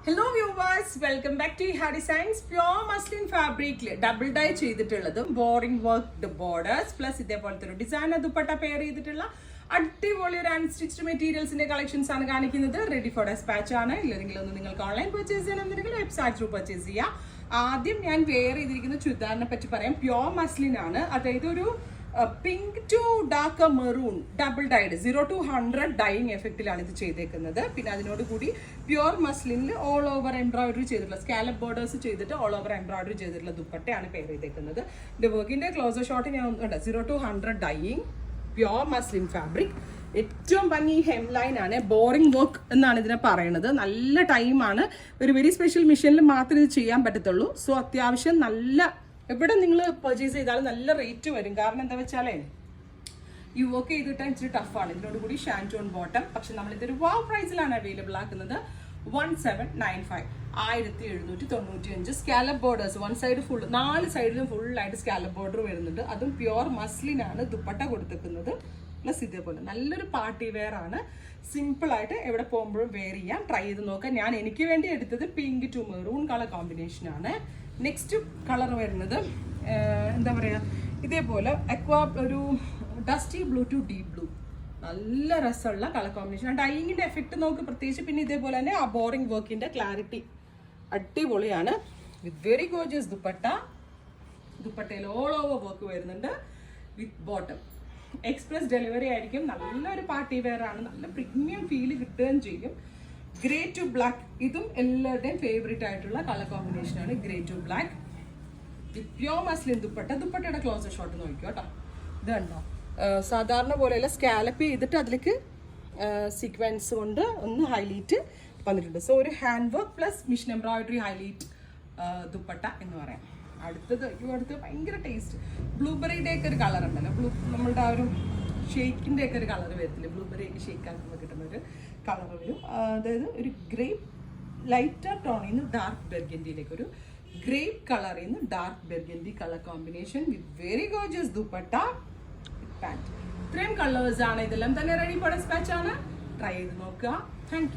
Hello viewers, welcome back to ha designs. Pure muslin ഫാബ്രിക്കിൽ double dye ചെയ്തിട്ടുള്ളതും boring worked borders plus ഇതേപോലത്തെ ഒരു design dupatta pair ചെയ്തിട്ടുള്ള അടിപൊളി ഒരു അൺസ്റ്റിച്ച്ഡ് മെറ്റീരിയൽസിന്റെ കളക്ഷൻസ് ആണ് കാണിക്കുന്നത്. റെഡി ഫോർ ഡെസ്പാച്ച് ആണ്. ഇല്ലെങ്കിൽ ഒന്ന് നിങ്ങൾക്ക് ഓൺലൈൻ പർച്ചേസ് ചെയ്യണമെന്നുണ്ടെങ്കിൽ വെബ്സൈറ്റ് ത്രൂ പർച്ചേസ് ചെയ്യാം. ആദ്യം ഞാൻ വെയർ ചെയ്തിരിക്കുന്ന ചുരിദാറിനെ പറ്റി പറയാം. പ്യോർ മസ്ലിൻ ആണ്, അതായത് ഒരു pink to dark maroon double dyed 0 to 100 dyeing എഫക്റ്റിലാണ് ഇത് ചെയ്തേക്കുന്നത്. പിന്നെ അതിനോട് കൂടി പ്യുവർ മസ്ലിനിൽ ഓൾ ഓവർ എംബ്രോയിഡറി ചെയ്തിട്ടുള്ള സ്കാലപ്പ് ബോർഡേഴ്സ് ചെയ്തിട്ട് ഓൾ ഓവർ എംബ്രോയിഡറി ചെയ്തിട്ടുള്ള ദുപ്പട്ടയാണ് പെയർ ചെയ്തേക്കുന്നത്. ഇത് വർക്കിന്റെ ക്ലോസർ ഷോട്ട് ഞാൻ 0 to 100 dyeing pure muslin fabric. ഏറ്റവും ഭംഗി ഹെം ലൈൻ ആണ്. ബോറിംഗ് വർക്ക് എന്നാണ് ഇതിനെ പറയുന്നത്. നല്ല ടൈമാണ്. ഒരു വെരി സ്പെഷ്യൽ മെഷീനിൽ മാത്രമേ ഇത് ചെയ്യാൻ പറ്റത്തുള്ളൂ. സോ അത്യാവശ്യം നല്ല എവിടെ നിങ്ങൾ പർച്ചേസ് ചെയ്താലും നല്ല റേറ്റ് വരും. കാരണം എന്താ വെച്ചാലേ ഈ വർക്ക് ചെയ്തിട്ട് ഇച്ചിരി ടഫാണ്. ഇതിനോട് കൂടി ഷാൻറ്റോൺ ബോട്ടം. പക്ഷെ നമ്മളിതൊരു വാവ് പ്രൈസിലാണ് അവൈലബിൾ ആക്കുന്നത്. 1795 1795 scallop borders. One side full, 4 സൈഡിലും ഫുള്ളായിട്ട് സ്കാലപ്പ് ബോർഡർ വരുന്നുണ്ട്. അതും പ്യുവർ മസ്ലിനാണ് ദുപ്പട്ട കൊടുത്തിരിക്കുന്നത്. പ്ലസ് ഇതേപോലെ നല്ലൊരു പാർട്ടി വെയർ ആണ്. സിമ്പിൾ ആയിട്ട് എവിടെ പോകുമ്പോഴും വെയർ ചെയ്യാം. ട്രൈ ചെയ്ത് നോക്കാം. ഞാൻ എനിക്ക് വേണ്ടി എടുത്തത് pink to maroon colour combination ആണ്. നെക്സ്റ്റ് കളർ വരുന്നത് എന്താ പറയുക, ഇതേപോലെ അക്വാ ഒരു dusty blue to deep blue. നല്ല രസമുള്ള കളർ കോമ്പിനേഷൻ. ഡൈയിങ്ങിന്റെ എഫക്റ്റ് നോക്ക് പ്രത്യേകിച്ച്. പിന്നെ ഇതേപോലെ തന്നെ ആ ബോറിംഗ് വർക്കിന്റെ ക്ലാരിറ്റി അടിപൊളിയാണ്. With very gorgeous dupatta. ദുപ്പട്ടയിൽ ഓൾ ഓവർ വർക്ക് വരുന്നുണ്ട് വിത്ത് ബോട്ടം. എക്സ്പ്രസ് ഡെലിവറി ആയിരിക്കും. നല്ലൊരു പാർട്ടി വെയർ ആണ്. നല്ല പ്രീമിയം ഫീൽ കിട്ടുകയും ചെയ്യും. ഗ്രേ ടു ബ്ലാക്ക്, ഇതും എല്ലാവരുടെയും ഫേവറേറ്റ് ആയിട്ടുള്ള കളർ കോമ്പിനേഷൻ ആണ്. Grey to black with pure muslin dupatta. ദുപ്പട്ടയുടെ ക്ലോസർ ഷോട്ട് നോക്കിയോ കേട്ടോ. ഇത് കണ്ടോ, സാധാരണ പോലെയല്ല, സ്കാലപ്പ് ചെയ്തിട്ട് അതിലേക്ക് സീക്വൻസ് കൊണ്ട് ഒന്ന് ഹൈലൈറ്റ് വന്നിട്ടുണ്ട്. സോ ഒരു hand work plus mission embroidery highlight dupatta എന്ന് പറയാം. അടുത്തത് ഭയങ്കര ടേസ്റ്റ്. ബ്ലൂബെറിയുടെ ഒക്കെ ഒരു കളർ ഉണ്ടല്ലോ, നമ്മളുടെ ആ ഒരു ഷേക്കിൻ്റെ ഒക്കെ ഒരു കളർ വരത്തില്ല, ബ്ലൂബെറി ഒക്കെ ഷേക്ക് ആക്കുമ്പോൾ കിട്ടുന്ന ഒരു കളർ വരും. അതായത് ഒരു ഗ്രേപ്പ് ലൈറ്റർ ടോണിൽ നിന്ന് ഡാർക്ക് ബെർഗൻഡിയിലേക്ക് ഒരു ഗ്രേപ്പ് കളറിൽ നിന്ന് dark burgundy colour combination with very gorgeous dupatta pant. ഇത്രയും കളേഴ്സ് ആണ്. ഇതെല്ലാം തന്നെ റെഡി ഫോർ ഡെസ്പാച്ച് ആണ്. ട്രൈ ചെയ്ത് നോക്കുക. Thank you.